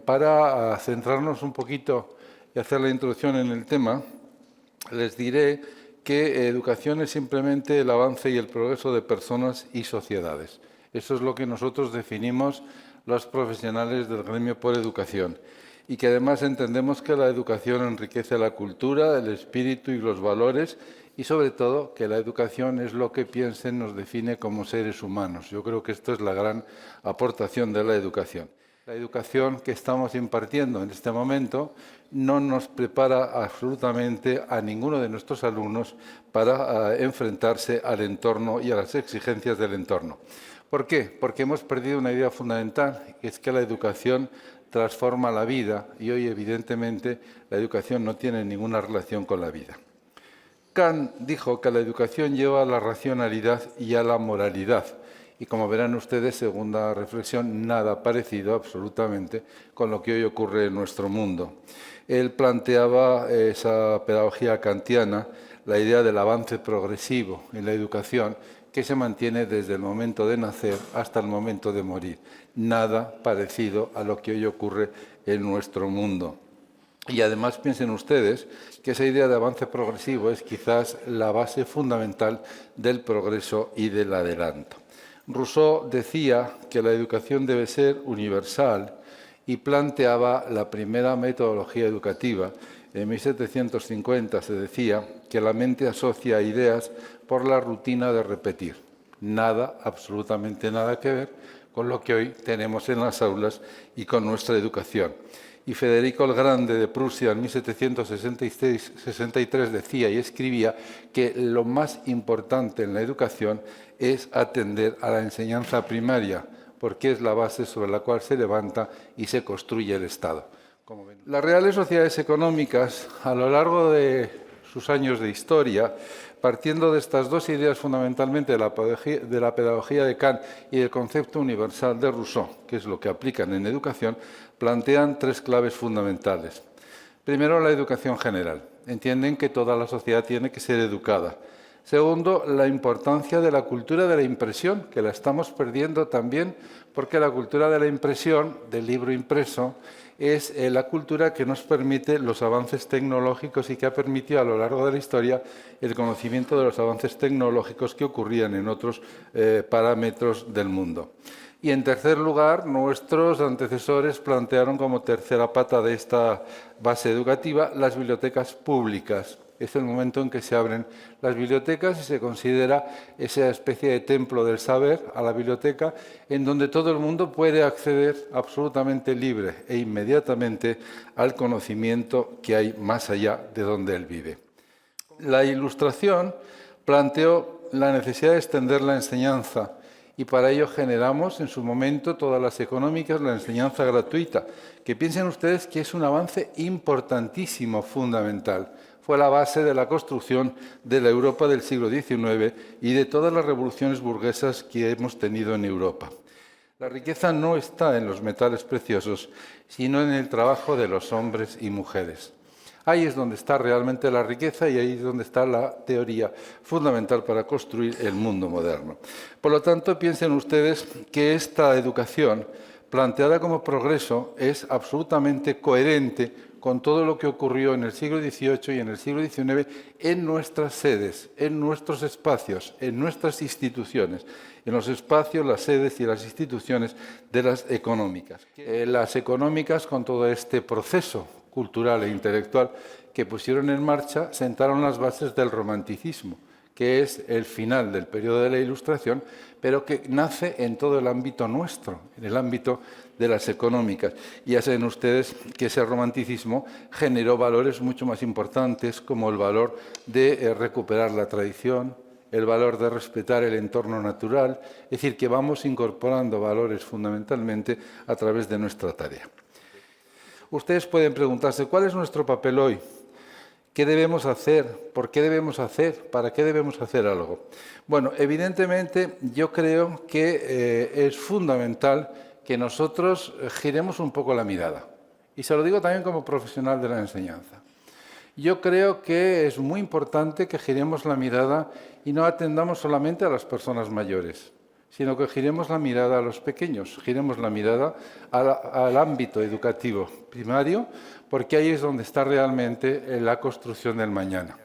para centrarnos un poquito y hacer la introducción en el tema, les diré que educación es simplemente el avance y el progreso de personas y sociedades. Eso es lo que nosotros definimos los profesionales del gremio por educación. Y que además entendemos que la educación enriquece la cultura, el espíritu y los valores, y sobre todo que la educación es lo que piensen nos define como seres humanos. Yo creo que esto es la gran aportación de la educación. La educación que estamos impartiendo en este momento no nos prepara absolutamente a ninguno de nuestros alumnos para enfrentarse al entorno y a las exigencias del entorno. ¿Por qué? Porque hemos perdido una idea fundamental, que es que la educación transforma la vida y hoy, evidentemente, la educación no tiene ninguna relación con la vida. Kant dijo que la educación lleva a la racionalidad y a la moralidad. Y como verán ustedes, segunda reflexión, nada parecido absolutamente con lo que hoy ocurre en nuestro mundo. Él planteaba esa pedagogía kantiana, la idea del avance progresivo en la educación, que se mantiene desde el momento de nacer hasta el momento de morir. Nada parecido a lo que hoy ocurre en nuestro mundo. Y además piensen ustedes que esa idea de avance progresivo es quizás la base fundamental del progreso y del adelanto. Rousseau decía que la educación debe ser universal y planteaba la primera metodología educativa. En 1750 se decía que la mente asocia ideas por la rutina de repetir. Nada, absolutamente nada que ver con lo que hoy tenemos en las aulas y con nuestra educación. Y Federico el Grande de Prusia en 1763 decía y escribía que lo más importante en la educación es atender a la enseñanza primaria, porque es la base sobre la cual se levanta y se construye el Estado. Las reales sociedades económicas, a lo largo de sus años de historia, partiendo de estas dos ideas fundamentalmente de la pedagogía de Kant y del concepto universal de Rousseau, que es lo que aplican en educación, plantean tres claves fundamentales. Primero, la educación general. Entienden que toda la sociedad tiene que ser educada. Segundo, la importancia de la cultura de la impresión, que la estamos perdiendo también porque la cultura de la impresión, del libro impreso, es la cultura que nos permite los avances tecnológicos y que ha permitido a lo largo de la historia el conocimiento de los avances tecnológicos que ocurrían en otros parámetros del mundo. Y en tercer lugar, nuestros antecesores plantearon como tercera pata de esta base educativa las bibliotecas públicas. Es el momento en que se abren las bibliotecas y se considera esa especie de templo del saber a la biblioteca en donde todo el mundo puede acceder absolutamente libre e inmediatamente al conocimiento que hay más allá de donde él vive. La Ilustración planteó la necesidad de extender la enseñanza y para ello generamos en su momento todas las económicas, la enseñanza gratuita, que piensen ustedes que es un avance importantísimo, fundamental. Fue la base de la construcción de la Europa del siglo XIX y de todas las revoluciones burguesas que hemos tenido en Europa. La riqueza no está en los metales preciosos, sino en el trabajo de los hombres y mujeres. Ahí es donde está realmente la riqueza y ahí es donde está la teoría fundamental para construir el mundo moderno. Por lo tanto, piensen ustedes que esta educación, planteada como progreso, es absolutamente coherente con todo lo que ocurrió en el siglo XVIII y en el siglo XIX en nuestras sedes, en nuestros espacios, en nuestras instituciones, en los espacios, las sedes y las instituciones de las económicas. Las económicas, con todo este proceso cultural e intelectual que pusieron en marcha, sentaron las bases del romanticismo, que es el final del periodo de la Ilustración, pero que nace en todo el ámbito nuestro, en el ámbito de las económicas. Y ya saben ustedes que ese romanticismo generó valores mucho más importantes, como el valor de recuperar la tradición, el valor de respetar el entorno natural, es decir, que vamos incorporando valores fundamentalmente a través de nuestra tarea. Ustedes pueden preguntarse, ¿cuál es nuestro papel hoy? ¿Qué debemos hacer? ¿Por qué debemos hacer? ¿Para qué debemos hacer algo? Bueno, evidentemente yo creo que es fundamental que nosotros giremos un poco la mirada. Y se lo digo también como profesional de la enseñanza. Yo creo que es muy importante que giremos la mirada y no atendamos solamente a las personas mayores. sino que giremos la mirada a los pequeños, giremos la mirada al ámbito educativo primario, porque ahí es donde está realmente la construcción del mañana.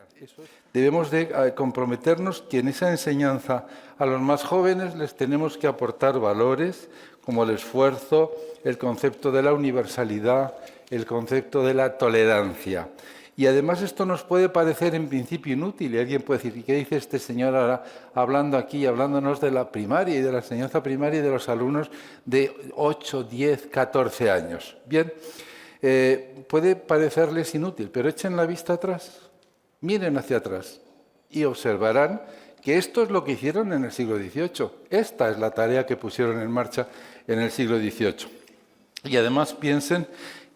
Debemos de comprometernos que en esa enseñanza a los más jóvenes les tenemos que aportar valores como el esfuerzo, el concepto de la universalidad, el concepto de la tolerancia. Y además esto nos puede parecer en principio inútil y alguien puede decir, ¿y qué dice este señor ahora hablando aquí, hablándonos de la primaria y de la enseñanza primaria y de los alumnos de 8, 10, 14 años? Bien, puede parecerles inútil, pero echen la vista atrás, miren hacia atrás y observarán que esto es lo que hicieron en el siglo XVIII. Esta es la tarea que pusieron en marcha en el siglo XVIII. Y además piensen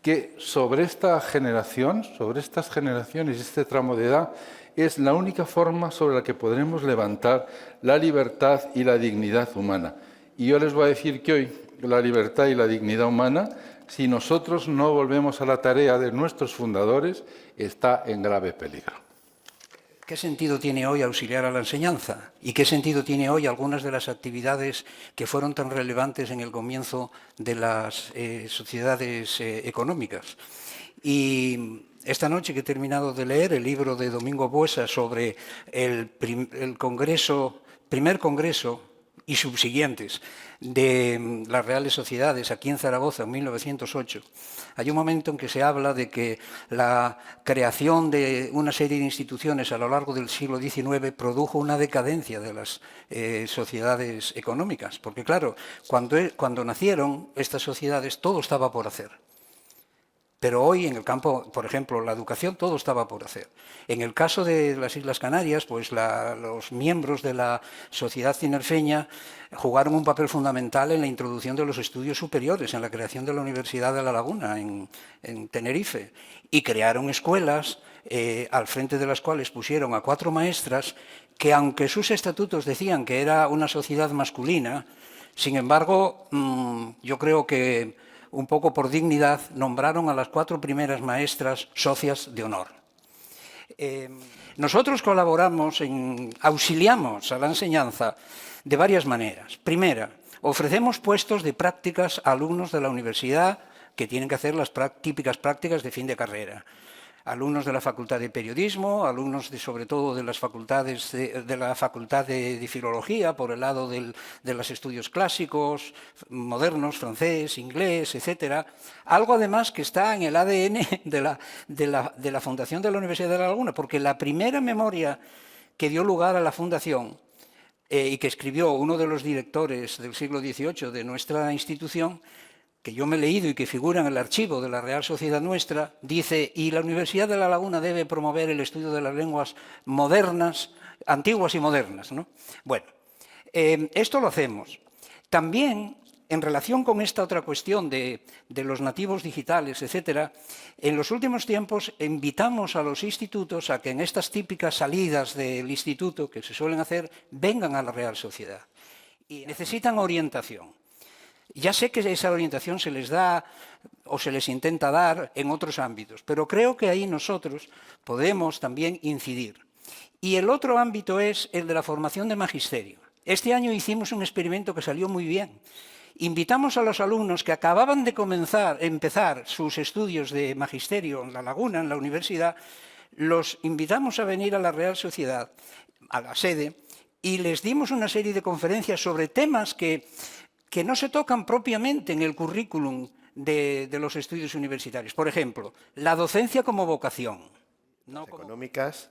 que sobre esta generación, sobre estas generaciones, este tramo de edad, es la única forma sobre la que podremos levantar la libertad y la dignidad humana. Y yo les voy a decir que hoy la libertad y la dignidad humana, si nosotros no volvemos a la tarea de nuestros fundadores, está en grave peligro. ¿Qué sentido tiene hoy auxiliar a la enseñanza? ¿Y qué sentido tiene hoy algunas de las actividades que fueron tan relevantes en el comienzo de las sociedades económicas? Y esta noche que he terminado de leer el libro de Domingo Buesa sobre el primer congreso y subsiguientes de las Reales Sociedades aquí en Zaragoza en 1908, hay un momento en que se habla de que la creación de una serie de instituciones a lo largo del siglo XIX produjo una decadencia de las sociedades económicas, porque claro, cuando nacieron estas sociedades todo estaba por hacer. Pero hoy en el campo, por ejemplo, la educación, todo estaba por hacer. En el caso de las Islas Canarias, pues los miembros de la sociedad tinerfeña jugaron un papel fundamental en la introducción de los estudios superiores, en la creación de la Universidad de La Laguna, en Tenerife, y crearon escuelas al frente de las cuales pusieron a 4 maestras que, aunque sus estatutos decían que era una sociedad masculina, sin embargo, yo creo que un poco por dignidad, nombraron a las 4 primeras maestras socias de honor. Nosotros colaboramos, auxiliamos a la enseñanza de varias maneras. Primera, ofrecemos puestos de prácticas a alumnos de la universidad que tienen que hacer las típicas prácticas de fin de carrera. Alumnos de la Facultad de Periodismo, alumnos sobre todo de las facultades de la Facultad de Filología, por el lado de los estudios clásicos, modernos, francés, inglés, etcétera. Algo además que está en el ADN de la fundación de la Universidad de La Laguna, porque la primera memoria que dio lugar a la fundación y que escribió uno de los directores del siglo XVIII de nuestra institución, que yo me he leído y que figura en el archivo de la Real Sociedad nuestra, dice: y la Universidad de La Laguna debe promover el estudio de las lenguas modernas, antiguas y modernas, ¿no? Bueno, esto lo hacemos. También, en relación con esta otra cuestión de los nativos digitales, etcétera, en los últimos tiempos invitamos a los institutos a que en estas típicas salidas del instituto que se suelen hacer, vengan a la Real Sociedad. Y necesitan orientación. Ya sé que esa orientación se les da o se les intenta dar en otros ámbitos, pero creo que ahí nosotros podemos también incidir. Y el otro ámbito es el de la formación de magisterio. Este año hicimos un experimento que salió muy bien. Invitamos a los alumnos que acababan de empezar sus estudios de magisterio en La Laguna, en la universidad, los invitamos a venir a la Real Sociedad, a la sede, y les dimos una serie de conferencias sobre temas que no se tocan propiamente en el currículum de los estudios universitarios. Por ejemplo, la docencia como vocación. Las económicas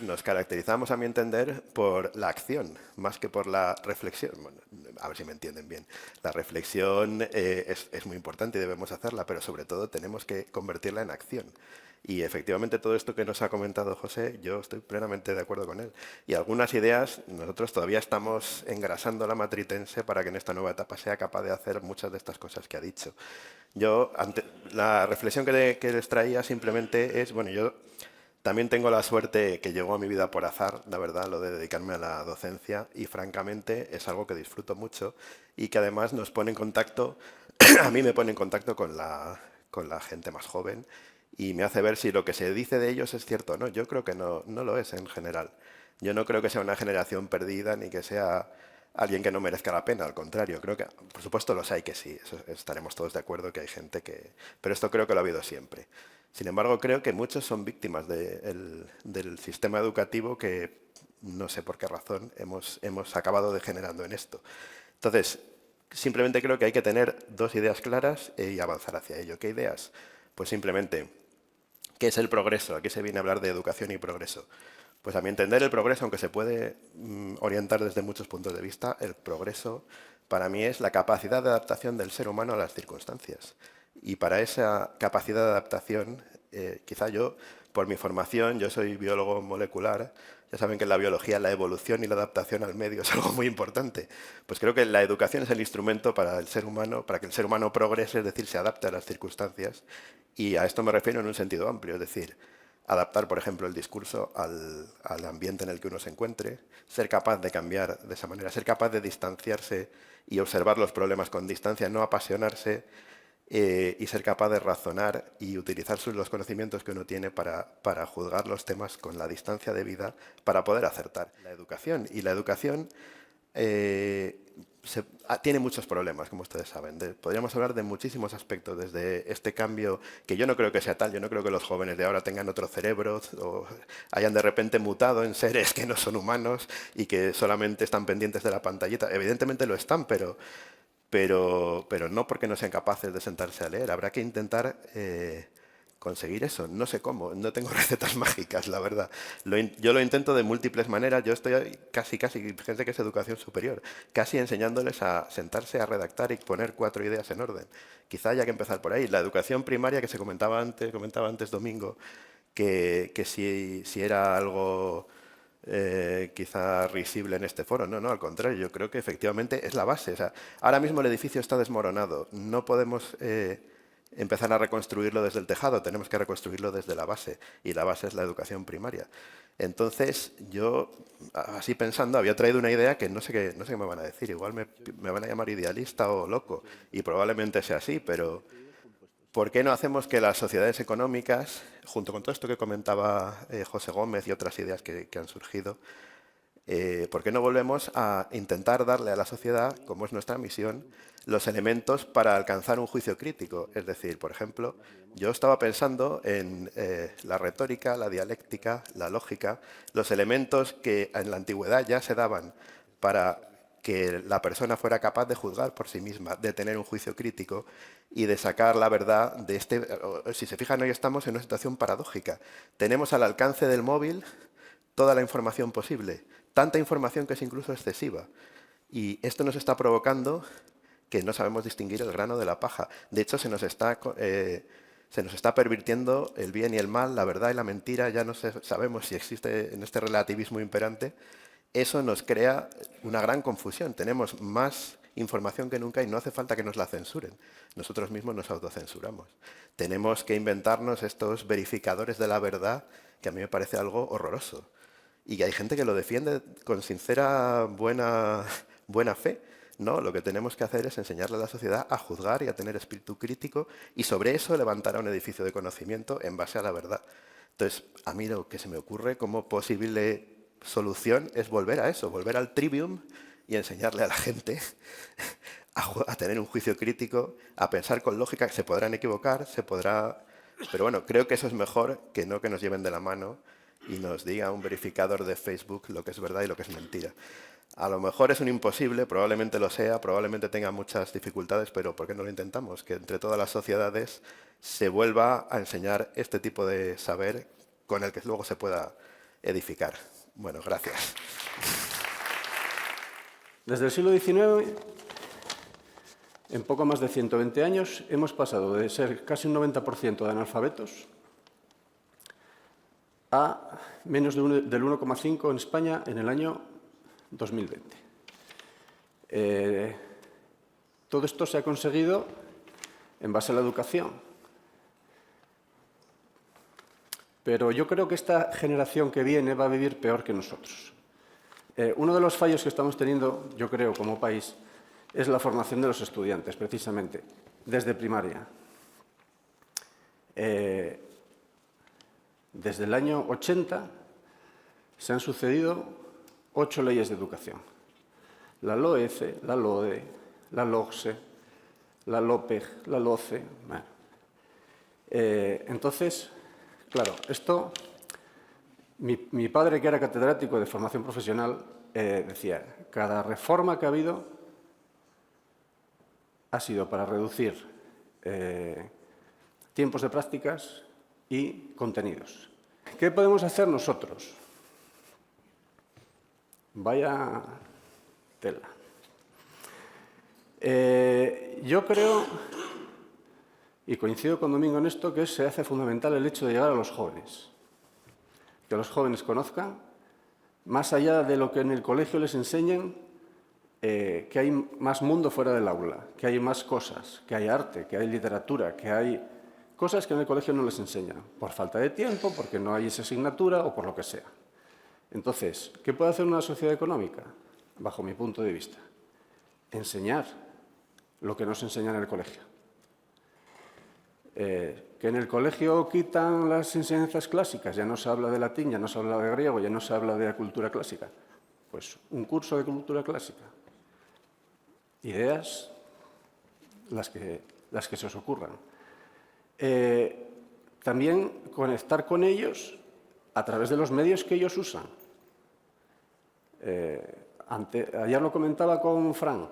nos caracterizamos, a mi entender, por la acción, más que por la reflexión. Bueno, a ver si me entienden bien. La reflexión es muy importante y debemos hacerla, pero sobre todo tenemos que convertirla en acción. Y efectivamente todo esto que nos ha comentado José, yo estoy plenamente de acuerdo con él. Y algunas ideas, nosotros todavía estamos engrasando la matritense para que en esta nueva etapa sea capaz de hacer muchas de estas cosas que ha dicho. La reflexión que les traía simplemente es, bueno, yo también tengo la suerte que llegó a mi vida por azar, la verdad, lo de dedicarme a la docencia, y francamente es algo que disfruto mucho y que además nos pone en contacto, a mí me pone en contacto con la gente más joven, y me hace ver si lo que se dice de ellos es cierto o no. Yo creo que no lo es en general. Yo no creo que sea una generación perdida ni que sea alguien que no merezca la pena, al contrario, creo que, por supuesto los hay que sí, estaremos todos de acuerdo que hay gente que... Pero esto creo que lo ha habido siempre. Sin embargo, creo que muchos son víctimas del sistema educativo que no sé por qué razón hemos acabado degenerando en esto. Entonces, simplemente creo que hay que tener dos ideas claras y avanzar hacia ello. ¿Qué ideas? Pues simplemente, ¿qué es el progreso? Aquí se viene a hablar de educación y progreso. Pues a mi entender el progreso, aunque se puede orientar desde muchos puntos de vista, el progreso para mí es la capacidad de adaptación del ser humano a las circunstancias. Y para esa capacidad de adaptación, quizá yo, por mi formación, yo soy biólogo molecular, ya saben que en la biología la evolución y la adaptación al medio es algo muy importante. Pues creo que la educación es el instrumento para el ser humano, para que el ser humano progrese, es decir, se adapte a las circunstancias. Y a esto me refiero en un sentido amplio, es decir, adaptar, por ejemplo, el discurso al ambiente en el que uno se encuentre, ser capaz de cambiar de esa manera, ser capaz de distanciarse y observar los problemas con distancia, no apasionarse, y ser capaz de razonar y utilizar los conocimientos que uno tiene para juzgar los temas con la distancia debida para poder acertar. La educación tiene muchos problemas, como ustedes saben. Podríamos hablar de muchísimos aspectos, desde este cambio, que yo no creo que sea tal, yo no creo que los jóvenes de ahora tengan otro cerebro o hayan de repente mutado en seres que no son humanos y que solamente están pendientes de la pantallita. Evidentemente lo están, pero no porque no sean capaces de sentarse a leer. Habrá que intentar conseguir eso. No sé cómo, no tengo recetas mágicas, la verdad. Yo lo intento de múltiples maneras. Yo estoy casi, gente que es educación superior, casi enseñándoles a sentarse a redactar y poner 4 ideas en orden. Quizá haya que empezar por ahí. La educación primaria que comentaba antes Domingo, que si era algo... quizá risible en este foro. No, al contrario, yo creo que efectivamente es la base. O sea, ahora mismo el edificio está desmoronado. No podemos empezar a reconstruirlo desde el tejado, tenemos que reconstruirlo desde la base. Y la base es la educación primaria. Entonces, yo, así pensando, había traído una idea que no sé qué me van a decir. Igual me van a llamar idealista o loco. Y probablemente sea así, pero... ¿Por qué no hacemos que las sociedades económicas, junto con todo esto que comentaba José Gómez y otras ideas que han surgido, por qué no volvemos a intentar darle a la sociedad, como es nuestra misión, los elementos para alcanzar un juicio crítico? Es decir, por ejemplo, yo estaba pensando en la retórica, la dialéctica, la lógica, los elementos que en la antigüedad ya se daban para que la persona fuera capaz de juzgar por sí misma, de tener un juicio crítico y de sacar la verdad de este... Si se fijan, hoy estamos en una situación paradójica. Tenemos al alcance del móvil toda la información posible, tanta información que es incluso excesiva. Y esto nos está provocando que no sabemos distinguir el grano de la paja. De hecho, se nos está pervirtiendo el bien y el mal, la verdad y la mentira. Ya no sabemos si existe en este relativismo imperante. Eso nos crea una gran confusión. Tenemos más información que nunca y no hace falta que nos la censuren. Nosotros mismos nos autocensuramos. Tenemos que inventarnos estos verificadores de la verdad, que a mí me parece algo horroroso. Y hay gente que lo defiende con sincera buena fe. No, lo que tenemos que hacer es enseñarle a la sociedad a juzgar y a tener espíritu crítico y sobre eso levantar un edificio de conocimiento en base a la verdad. Entonces, a mí lo que se me ocurre como posible solución es volver a eso, volver al trivium y enseñarle a la gente a tener un juicio crítico, a pensar con lógica, que se podrán equivocar, pero bueno, creo que eso es mejor que no que nos lleven de la mano y nos diga un verificador de Facebook lo que es verdad y lo que es mentira. A lo mejor es un imposible, probablemente lo sea, probablemente tenga muchas dificultades, pero ¿por qué no lo intentamos? Que entre todas las sociedades se vuelva a enseñar este tipo de saber con el que luego se pueda edificar. Bueno, gracias. Desde el siglo XIX, en poco más de 120 años, hemos pasado de ser casi un 90% de analfabetos a menos del 1,5% en España en el año 2020. Todo esto se ha conseguido en base a la educación. Pero yo creo que esta generación que viene va a vivir peor que nosotros. Uno de los fallos que estamos teniendo, yo creo, como país, es la formación de los estudiantes, precisamente, desde primaria. Desde el año 80 se han sucedido 8 leyes de educación. la LOECE, la LODE, la LOGSE, la LOPEG, la LOCE. Bueno. Entonces, claro, esto, mi padre, que era catedrático de formación profesional, decía, cada reforma que ha habido ha sido para reducir tiempos de prácticas y contenidos. ¿Qué podemos hacer nosotros? Vaya tela. Yo creo, y coincido con Domingo en esto, que se hace fundamental el hecho de llegar a los jóvenes. Que los jóvenes conozcan, más allá de lo que en el colegio les enseñen, que hay más mundo fuera del aula, que hay más cosas, que hay arte, que hay literatura, que hay cosas que en el colegio no les enseñan, por falta de tiempo, porque no hay esa asignatura o por lo que sea. Entonces, ¿qué puede hacer una sociedad económica? Bajo mi punto de vista, enseñar lo que no se enseña en el colegio. Que en el colegio quitan las enseñanzas clásicas, ya no se habla de latín, ya no se habla de griego, ya no se habla de la cultura clásica. Pues un curso de cultura clásica. Ideas, las que se os ocurran. También conectar con ellos a través de los medios que ellos usan. Ayer lo comentaba con Fran.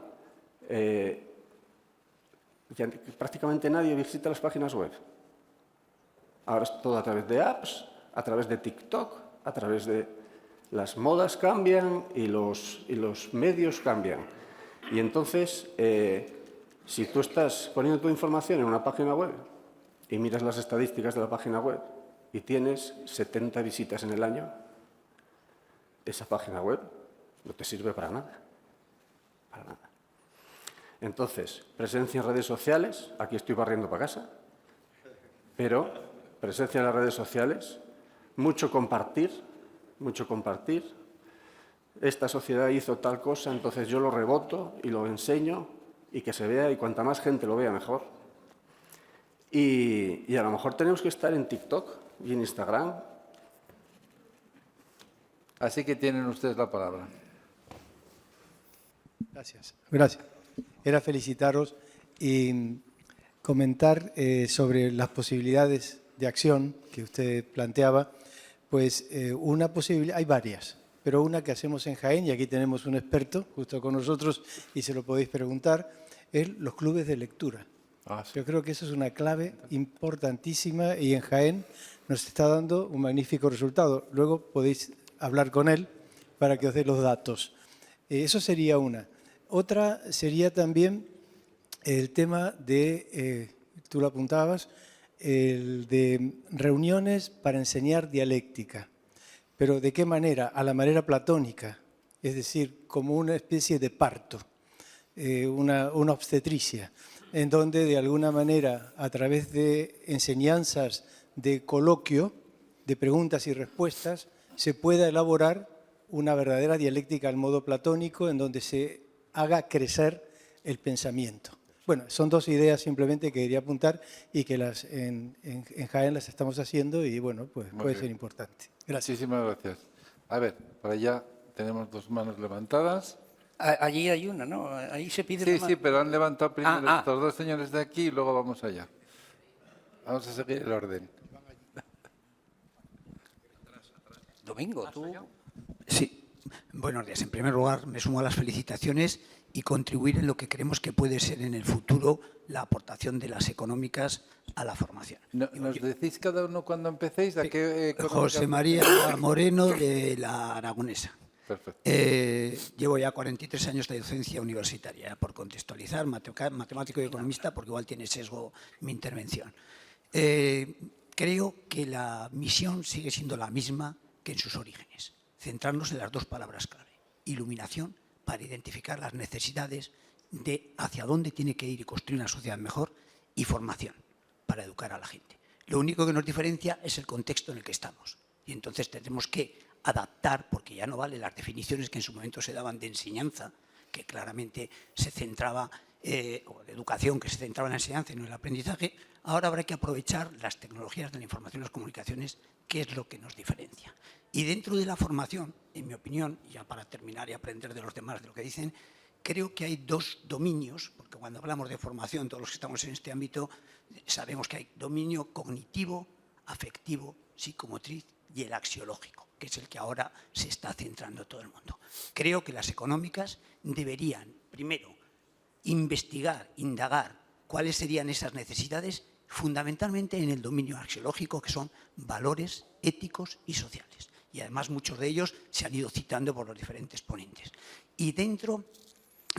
Prácticamente nadie visita las páginas web. Ahora es todo a través de apps, a través de TikTok, a través de... Las modas cambian y los medios cambian. Y entonces, si tú estás poniendo tu información en una página web y miras las estadísticas de la página web y tienes 70 visitas en el año, esa página web no te sirve para nada. Para nada. Entonces, presencia en redes sociales, aquí estoy barriendo para casa, pero presencia en las redes sociales, mucho compartir, esta sociedad hizo tal cosa, entonces yo lo reboto y lo enseño y que se vea, y cuanta más gente lo vea, mejor. Y a lo mejor tenemos que estar en TikTok y en Instagram. Así que tienen ustedes la palabra. Gracias. Era felicitaros y comentar sobre las posibilidades de acción que usted planteaba. Pues una posibilidad, hay varias, pero una que hacemos en Jaén, y aquí tenemos un experto justo con nosotros y se lo podéis preguntar, es los clubes de lectura. Sí. Yo creo que eso es una clave importantísima y en Jaén nos está dando un magnífico resultado. Luego podéis hablar con él para que os dé los datos. Eso sería una. Otra sería también el tema de, tú lo apuntabas, el de reuniones para enseñar dialéctica. ¿Pero de qué manera? A la manera platónica, es decir, como una especie de parto, una obstetricia, en donde de alguna manera, a través de enseñanzas de coloquio, de preguntas y respuestas, se pueda elaborar una verdadera dialéctica al modo platónico, en donde se haga crecer el pensamiento. Bueno, son dos ideas simplemente que quería apuntar y que en Jaén las estamos haciendo y, bueno, pues puede ser importante. Gracias. Muchísimas gracias. A ver, por allá tenemos dos manos levantadas. Allí hay una, ¿no? Ahí se pide... Sí, pero han levantado primero Ah. estos dos señores de aquí y luego vamos allá. Vamos a seguir el orden. Domingo, tú... Sí, buenos días. En primer lugar, me sumo a las felicitaciones y contribuir en lo que creemos que puede ser en el futuro la aportación de las económicas a la formación. ¿Nos decís cada uno cuando empecéis? ¿A qué José María Moreno, de la Aragonesa. Perfecto. Llevo ya 43 años de docencia universitaria, por contextualizar, matemático y economista, porque igual tiene sesgo mi intervención. Creo que la misión sigue siendo la misma que en sus orígenes. Centrarnos en las dos palabras clave. Iluminación, para identificar las necesidades de hacia dónde tiene que ir y construir una sociedad mejor, y formación, para educar a la gente. Lo único que nos diferencia es el contexto en el que estamos. Y entonces tenemos que adaptar, porque ya no vale las definiciones que en su momento se daban de enseñanza, que claramente se centraba, o de educación, que se centraba en la enseñanza y no en el aprendizaje. Ahora habrá que aprovechar las tecnologías de la información y las comunicaciones, que es lo que nos diferencia. Y dentro de la formación, en mi opinión, ya para terminar y aprender de los demás de lo que dicen, creo que hay dos dominios, porque cuando hablamos de formación, todos los que estamos en este ámbito, sabemos que hay dominio cognitivo, afectivo, psicomotriz y el axiológico, que es el que ahora se está centrando todo el mundo. Creo que las económicas deberían, primero, investigar, indagar cuáles serían esas necesidades, fundamentalmente en el dominio axiológico, que son valores éticos y sociales. Y además muchos de ellos se han ido citando por los diferentes ponentes. Y dentro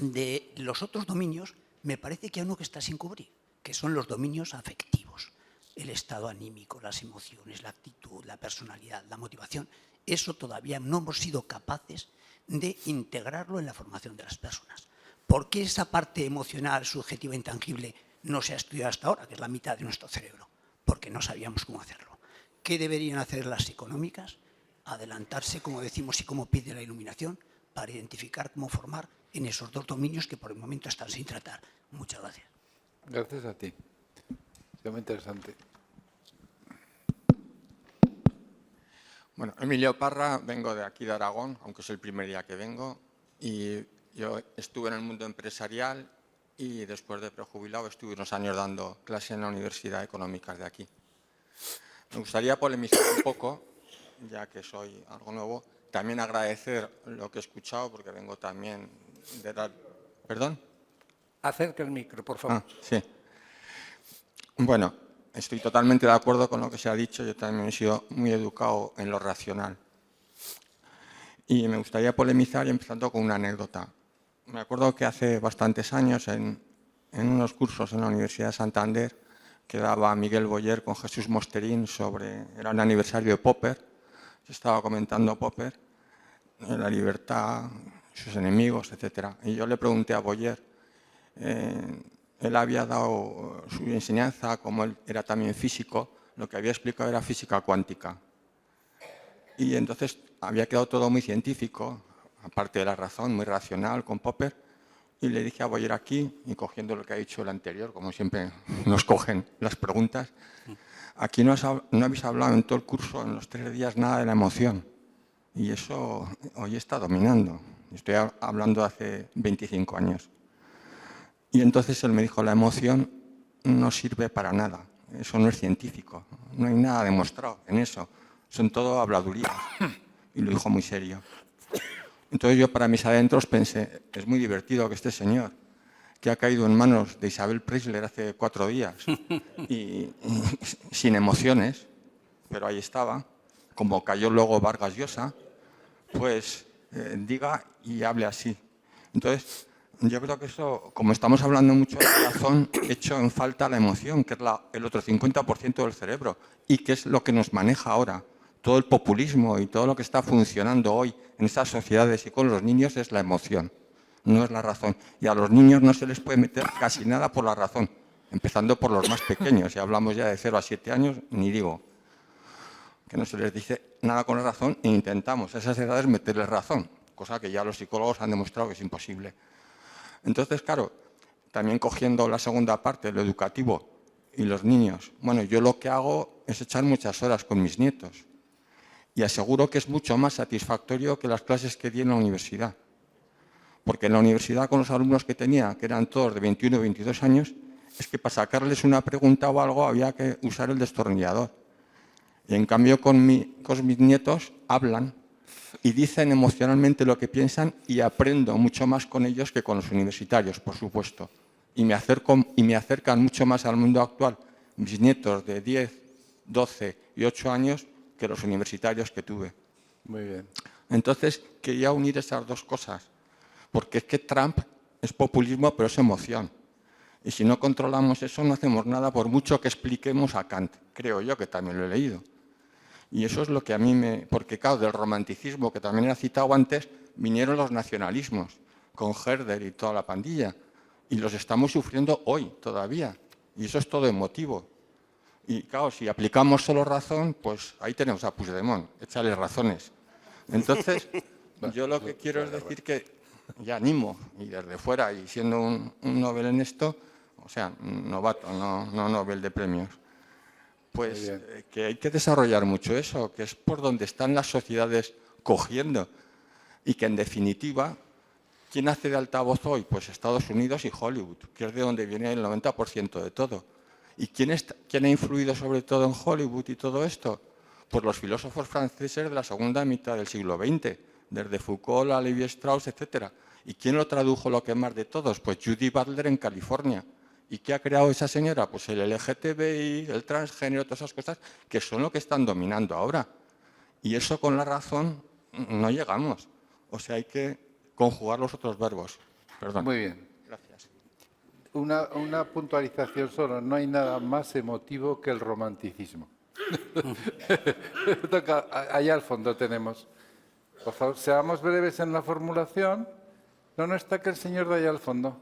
de los otros dominios, me parece que hay uno que está sin cubrir, que son los dominios afectivos. El estado anímico, las emociones, la actitud, la personalidad, la motivación. Eso todavía no hemos sido capaces de integrarlo en la formación de las personas. ¿Por qué esa parte emocional, subjetiva, intangible no se ha estudiado hasta ahora, que es la mitad de nuestro cerebro? Porque no sabíamos cómo hacerlo. ¿Qué deberían hacer las económicas? Adelantarse, como decimos, y como pide la iluminación, para identificar cómo formar en esos dos dominios que por el momento están sin tratar. Muchas gracias. Gracias a ti. Es muy interesante. Bueno, Emilio Parra, vengo de aquí de Aragón, aunque es el primer día que vengo, y yo estuve en el mundo empresarial y después de prejubilado estuve unos años dando clase en la Universidad Económicas de aquí. Me gustaría polemizar un poco, ya que soy algo nuevo, también agradecer lo que he escuchado, porque vengo también de dar... ¿Perdón? Acerca el micro, por favor. Sí. Bueno, estoy totalmente de acuerdo con lo que se ha dicho. Yo también he sido muy educado en lo racional. Y me gustaría polemizar empezando con una anécdota. Me acuerdo que hace bastantes años, en unos cursos en la Universidad de Santander, que daba Miguel Boyer con Jesús Mosterín sobre... Era un aniversario de Popper. Se estaba comentando Popper, la libertad, sus enemigos, etc. Y yo le pregunté a Boyer... él había dado su enseñanza, como él era también físico, lo que había explicado era física cuántica. Y entonces había quedado todo muy científico, aparte de la razón, muy racional con Popper, y le dije a Boyer aquí, y cogiendo lo que ha dicho el anterior, como siempre nos cogen las preguntas, aquí no habéis hablado en todo el curso, en los 3 días, nada de la emoción. Y eso hoy está dominando. Estoy hablando de hace 25 años. Y entonces él me dijo, la emoción no sirve para nada, eso no es científico, no hay nada demostrado en eso, son todo habladurías. Y lo dijo muy serio. Entonces yo para mis adentros pensé, es muy divertido que este señor, que ha caído en manos de Isabel Preisler hace 4 días, y sin emociones, pero ahí estaba, como cayó luego Vargas Llosa, pues diga y hable así. Entonces... yo creo que eso, como estamos hablando mucho de la razón, he hecho en falta la emoción, que es el otro 50% del cerebro, y que es lo que nos maneja ahora. Todo el populismo y todo lo que está funcionando hoy en estas sociedades y con los niños es la emoción, no es la razón. Y a los niños no se les puede meter casi nada por la razón, empezando por los más pequeños. Si hablamos ya de 0 a 7 años, ni digo, que no se les dice nada con la razón e intentamos a esas edades meterles razón, cosa que ya los psicólogos han demostrado que es imposible. Entonces, claro, también cogiendo la segunda parte, lo educativo y los niños, bueno, yo lo que hago es echar muchas horas con mis nietos y aseguro que es mucho más satisfactorio que las clases que di en la universidad. Porque en la universidad con los alumnos que tenía, que eran todos de 21 o 22 años, es que para sacarles una pregunta o algo había que usar el destornillador. Y en cambio con mis nietos hablan y dicen emocionalmente lo que piensan y aprendo mucho más con ellos que con los universitarios, por supuesto. Y me acercan mucho más al mundo actual mis nietos de 10, 12 y 8 años que los universitarios que tuve. Muy bien. Entonces, quería unir esas dos cosas, porque es que Trump es populismo, pero es emoción. Y si no controlamos eso, no hacemos nada, por mucho que expliquemos a Kant. Creo yo, que también lo he leído. Y eso es lo que a mí me... Porque, claro, del romanticismo, que también era citado antes, vinieron los nacionalismos, con Herder y toda la pandilla. Y los estamos sufriendo hoy todavía. Y eso es todo emotivo. Y, claro, si aplicamos solo razón, pues ahí tenemos a Puigdemont, échale razones. Entonces, yo lo que quiero es decir que, ya animo, y desde fuera, y siendo un Nobel en esto, o sea, novato, no Nobel de premios, pues que hay que desarrollar mucho eso, que es por donde están las sociedades cogiendo y que en definitiva ¿Quién hace de altavoz hoy? Pues Estados Unidos y Hollywood, que es de donde viene el 90% de todo. ¿Y quién ha influido sobre todo en Hollywood y todo esto? Pues los filósofos franceses de la segunda mitad del siglo XX, desde Foucault a Lévi-Strauss, etc. ¿Y quién lo tradujo lo que más de todos? Pues Judy Butler en California. ¿Y qué ha creado esa señora? Pues el LGTBI, el transgénero, todas esas cosas que son lo que están dominando ahora. Y eso con la razón no llegamos. O sea, hay que conjugar los otros verbos. Perdón. Muy bien. Gracias. Una puntualización solo. No hay nada más emotivo que el romanticismo. Allá al fondo tenemos. Por favor, seamos breves en la formulación. No está que el señor de allá al fondo.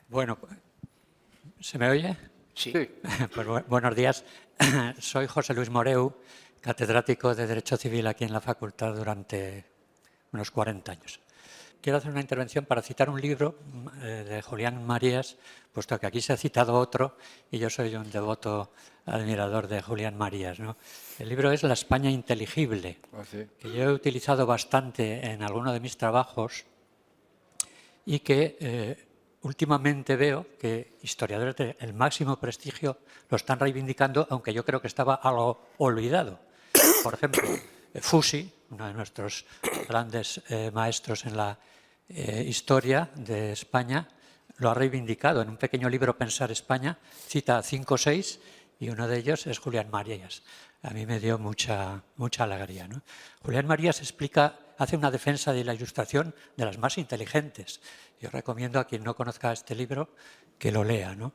Bueno, ¿se me oye? Sí. Pues buenos días. Soy José Luis Moreu, catedrático de Derecho Civil aquí en la facultad durante unos 40 años. Quiero hacer una intervención para citar un libro de Julián Marías, puesto que aquí se ha citado otro y yo soy un devoto admirador de Julián Marías, ¿no? El libro es La España inteligible, que yo he utilizado bastante en alguno de mis trabajos y que últimamente veo que historiadores del máximo prestigio lo están reivindicando, aunque yo creo que estaba algo olvidado. Por ejemplo, Fusi, uno de nuestros grandes maestros en la historia de España, lo ha reivindicado. En un pequeño libro, Pensar España, cita 5 o 6 y uno de ellos es Julián Marías. A mí me dio mucha alegría, ¿no? Julián Marías hace una defensa de la Ilustración de las más inteligentes. Yo recomiendo a quien no conozca este libro que lo lea, ¿no?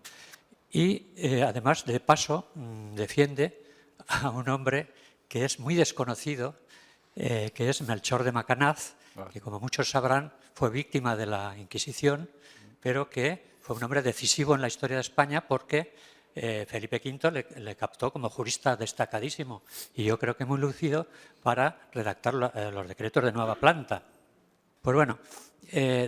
Y además, de paso, defiende a un hombre que es muy desconocido, que es Melchor de Macanaz, que como muchos sabrán fue víctima de la Inquisición, pero que fue un hombre decisivo en la historia de España porque Felipe V le captó como jurista destacadísimo y yo creo que muy lúcido para redactar los decretos de nueva planta. Pues bueno,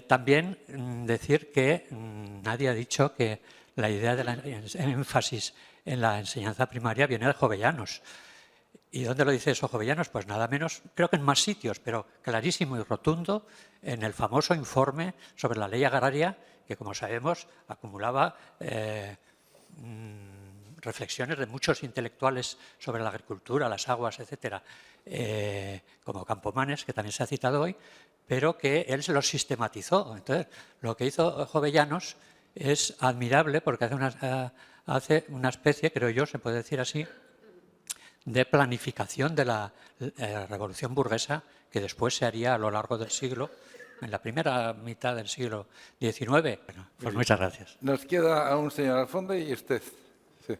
también decir que nadie ha dicho que la idea del énfasis en la enseñanza primaria viene de Jovellanos. ¿Y dónde lo dice eso Jovellanos? Pues nada menos, creo que en más sitios, pero clarísimo y rotundo, en el famoso informe sobre la ley agraria, que como sabemos acumulaba reflexiones de muchos intelectuales sobre la agricultura, las aguas, etcétera, como Campomanes, que también se ha citado hoy, pero que él se los sistematizó. Entonces, lo que hizo Jovellanos es admirable porque hace una especie, creo yo, se puede decir así, de planificación de la revolución burguesa que después se haría a lo largo del siglo, en la primera mitad del siglo XIX. Bueno, pues muchas gracias. Nos queda a un señor al fondo y usted. Sí.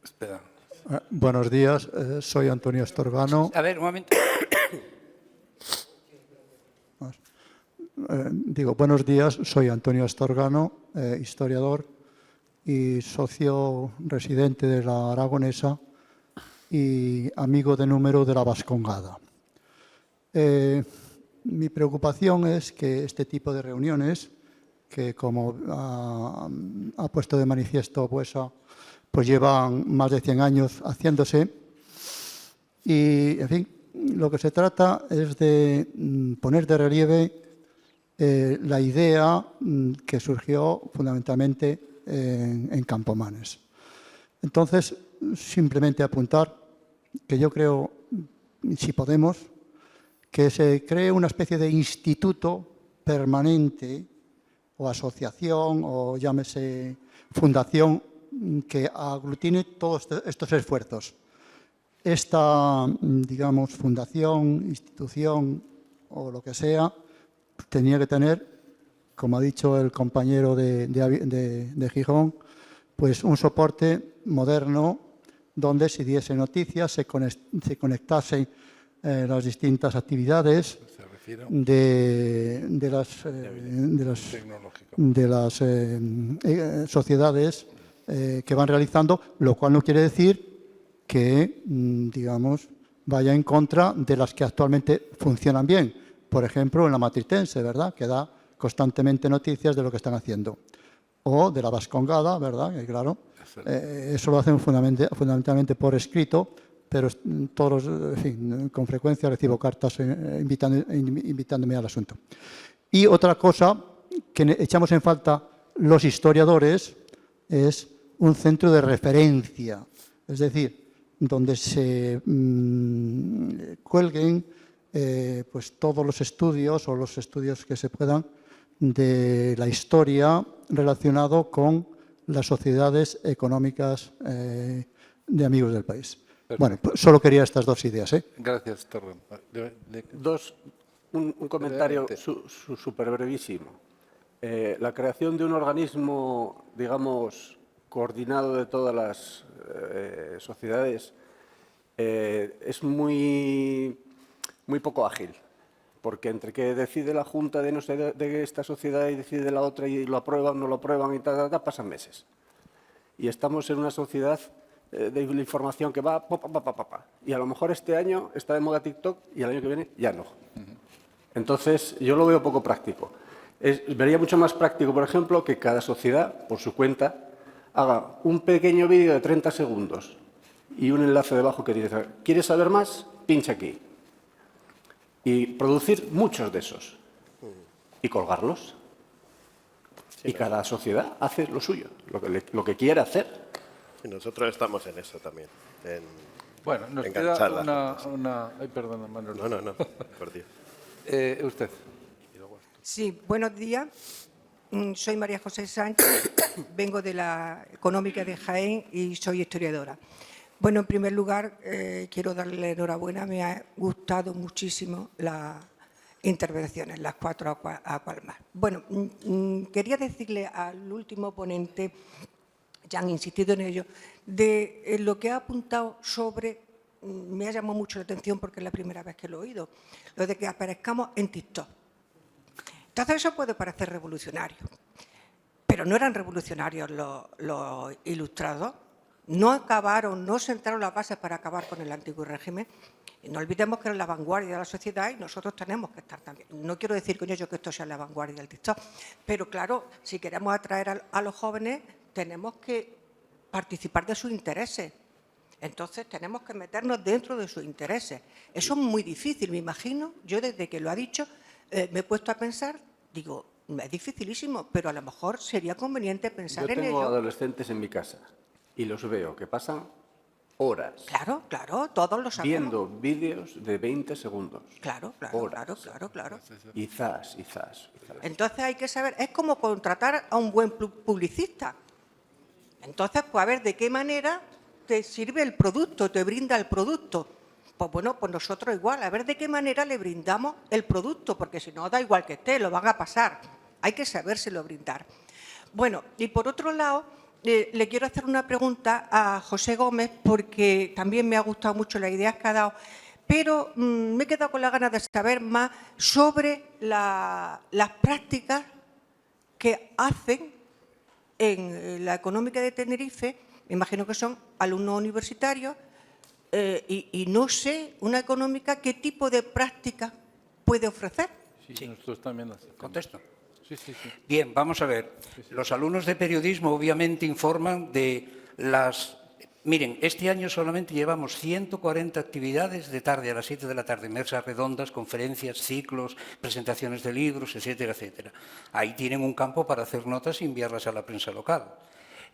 Espera. Buenos días, soy Antonio Astorgano. A ver, un momento. Buenos días, soy Antonio Astorgano, historiador y socio residente de la Aragonesa y amigo de número de la Vascongada. Mi preocupación es que este tipo de reuniones, que como ha puesto de manifiesto Buesa, pues llevan más de 100 años haciéndose y, en fin, lo que se trata es de poner de relieve la idea que surgió fundamentalmente en Campomanes. Entonces, simplemente apuntar que yo creo, si podemos, que se cree una especie de instituto permanente o asociación o llámese fundación que aglutine todos estos esfuerzos. Esta, digamos, fundación, institución o lo que sea, tenía que tener, como ha dicho el compañero de Gijón, pues un soporte moderno donde se diese noticias, se conectasen las distintas actividades de las sociedades que van realizando, lo cual no quiere decir que, digamos, vaya en contra de las que actualmente funcionan bien. Por ejemplo, en la Matritense, ¿verdad?, que da constantemente noticias de lo que están haciendo. o de la vascongada, ¿verdad? Que claro, eso lo hacen fundamentalmente por escrito, pero todos, en fin, con frecuencia recibo cartas invitándome al asunto. Y otra cosa que echamos en falta los historiadores es un centro de referencia, es decir, donde se cuelguen pues todos los estudios o los estudios que se puedan de la historia relacionado con las sociedades económicas de amigos del país. Perfecto. Bueno, pues solo quería estas dos ideas. Gracias, Torren. Un comentario súper brevísimo. La creación de un organismo, digamos, coordinado de todas las sociedades es muy poco ágil, porque entre que decide la Junta de no sé de esta sociedad y decide la otra y lo aprueban, no lo aprueban y tal, pasan meses. Y estamos en una sociedad de la información que va, y a lo mejor este año está de moda TikTok y el año que viene ya no. Entonces, yo lo veo poco práctico. Vería mucho más práctico, por ejemplo, que cada sociedad, por su cuenta, haga un pequeño vídeo de 30 segundos y un enlace debajo que dice, ¿quieres saber más? Pincha aquí. Y producir muchos de esos y colgarlos. Y cada sociedad hace lo suyo, lo que quiera hacer. Y nosotros estamos en eso también. Bueno, nos enganchar queda una... Ay, perdona, Manuel. No, por Dios. Usted. Sí, buenos días. Soy María José Sánchez, vengo de la Económica de Jaén y soy historiadora. Bueno, en primer lugar, quiero darle enhorabuena. Me ha gustado muchísimo las intervenciones, las 4 a cual más. Bueno, quería decirle al último ponente, ya han insistido en ello, de lo que ha apuntado sobre, me ha llamado mucho la atención porque es la primera vez que lo he oído, lo de que aparezcamos en TikTok. Entonces eso puede parecer revolucionario, pero no eran revolucionarios los ilustrados, no sentaron las bases para acabar con el antiguo régimen. Y no olvidemos que es la vanguardia de la sociedad y nosotros tenemos que estar también. No quiero decir con ello que esto sea la vanguardia del TikTok, pero claro, si queremos atraer a los jóvenes, tenemos que participar de sus intereses. Entonces tenemos que meternos dentro de sus intereses. Eso es muy difícil, me imagino. Yo desde que lo ha dicho me he puesto a pensar, digo, es dificilísimo, pero a lo mejor sería conveniente pensar en ello. Yo tengo adolescentes en mi casa y los veo que pasan horas. Claro, todos lo sabemos. Viendo vídeos de 20 segundos. Claro. Y zas. Entonces hay que saber, es como contratar a un buen publicista. Entonces, pues a ver de qué manera te sirve el producto, te brinda el producto. Pues bueno, pues nosotros igual, a ver de qué manera le brindamos el producto, porque si no da igual que esté, lo van a pasar. Hay que sabérselo brindar. Bueno, y por otro lado, le quiero hacer una pregunta a José Gómez, porque también me ha gustado mucho las ideas que ha dado, pero me he quedado con la ganas de saber más sobre las prácticas que hacen en la Económica de Tenerife. Me imagino que son alumnos universitarios y no sé, una económica, ¿qué tipo de práctica puede ofrecer? Sí, nosotros también las hacemos. ¿Contesto? Sí. Bien, vamos a ver. Los alumnos de periodismo obviamente informan de las... Miren, este año solamente llevamos 140 actividades de tarde a las 7 de la tarde, mesas redondas, conferencias, ciclos, presentaciones de libros, etcétera, etcétera. Ahí tienen un campo para hacer notas y enviarlas a la prensa local.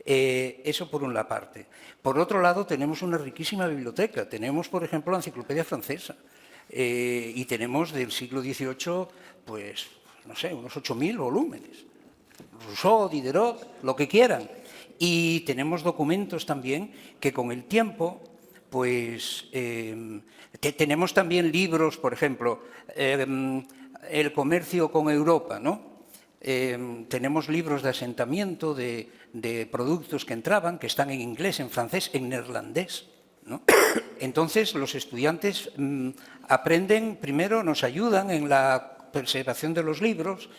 Eso por una parte. Por otro lado, tenemos una riquísima biblioteca. Tenemos, por ejemplo, la enciclopedia francesa y tenemos del siglo XVIII, pues, no sé, unos 8.000 volúmenes. Rousseau, Diderot, lo que quieran. Y tenemos documentos también que con el tiempo, pues, tenemos también libros, por ejemplo, El comercio con Europa, ¿no? Tenemos libros de asentamiento de productos que entraban, que están en inglés, en francés, en neerlandés, ¿no? Entonces, los estudiantes aprenden, primero nos ayudan en la preservación de los libros,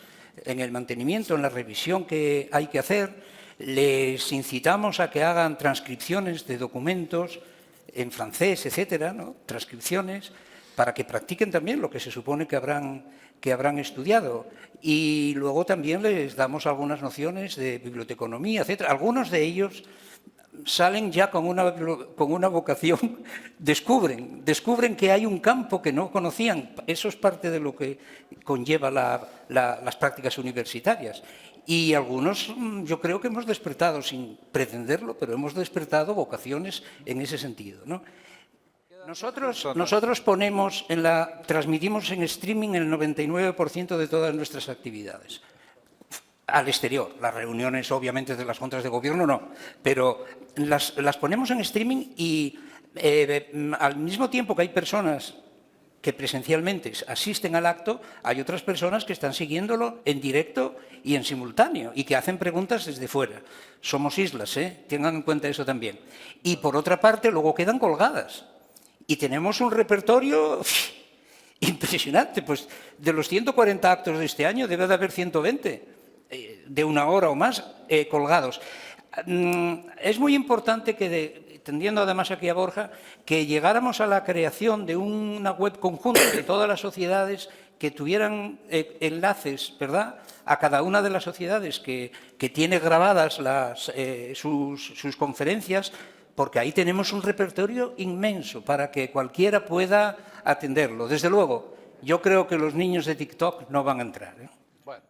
en el mantenimiento, en la revisión que hay que hacer. Les incitamos a que hagan transcripciones de documentos en francés, etcétera, ¿no? Transcripciones. para que practiquen también lo que se supone que habrán estudiado. Y luego también les damos algunas nociones de biblioteconomía, etc. Algunos de ellos salen ya con una vocación, descubren que hay un campo que no conocían. Eso es parte de lo que conlleva las prácticas universitarias. Y algunos, yo creo que hemos despertado, sin pretenderlo, pero hemos despertado vocaciones en ese sentido, ¿no? Nosotros transmitimos en streaming el 99% de todas nuestras actividades. Al exterior, las reuniones obviamente de las juntas de gobierno no, pero las ponemos en streaming y al mismo tiempo que hay personas que presencialmente asisten al acto, hay otras personas que están siguiéndolo en directo y en simultáneo y que hacen preguntas desde fuera. Somos islas, tengan en cuenta eso también. Y por otra parte, luego quedan colgadas. Y tenemos un repertorio impresionante. Pues de los 140 actos de este año debe de haber 120 de 1 hora o más colgados. Es muy importante que, tendiendo además aquí a Borja, que llegáramos a la creación de una web conjunta de todas las sociedades que tuvieran enlaces, ¿verdad?, a cada una de las sociedades que tiene grabadas sus conferencias, porque ahí tenemos un repertorio inmenso para que cualquiera pueda atenderlo. Desde luego, yo creo que los niños de TikTok no van a entrar,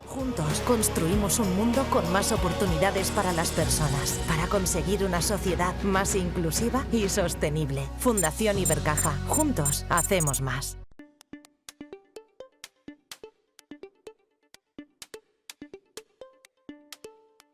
Juntos construimos un mundo con más oportunidades para las personas, para conseguir una sociedad más inclusiva y sostenible. Fundación Ibercaja. Juntos hacemos más.